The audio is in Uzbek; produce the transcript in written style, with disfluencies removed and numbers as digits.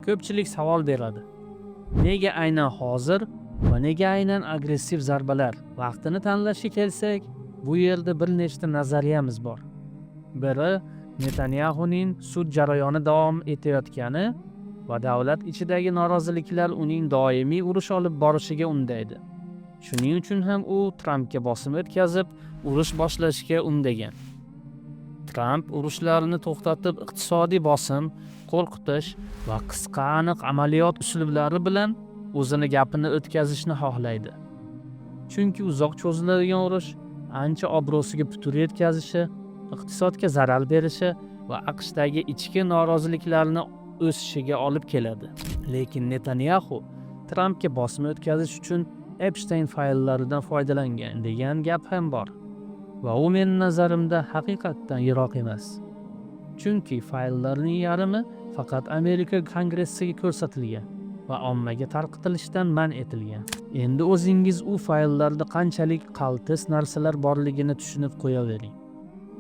Ko'pchilik savol beradi. Nega aynan hozir va nega aynan agressiv zarbalar? Vaqtini tanlashga kelsak, bu yerda bir nechta nazariyamiz bor. Biri Netanyahuning sud jarayoni davom etayotgani va davlat ichidagi noroziliklar uning doimiy urush olib borishiga undaydi. Shuning uchun ham u Trampga bosim o'tkazib, urush boshlashga undagan. Tramp urushlarni to'xtatib, iqtisodiy bosim, qo'rqitish va qisqa aniq amaliyot uslublari bilan o'zini gapini o'tkazishni xohlaydi. Chunki uzoq cho'ziladigan urush ancha obro'siga putur yetkazishi, iqtisodga zarar berishi va AQShdagi ichki noroziliklarni o'sishiga olib keladi. Lekin Netanyahu Trampga bosim o'tkazish uchun Epstein fayllaridan foydalangan degan gap ham bor. Va u mening nazarimda haqiqatdan yiroq emas. Chunki fayllarning yarmi faqat Amerika Kongressiga ko'rsatilgan va ommaga tarqatilishdan man etilgan. Endi o'zingiz u fayllarda qanchalik qaltis narsalar borligini tushunib qo'yavering.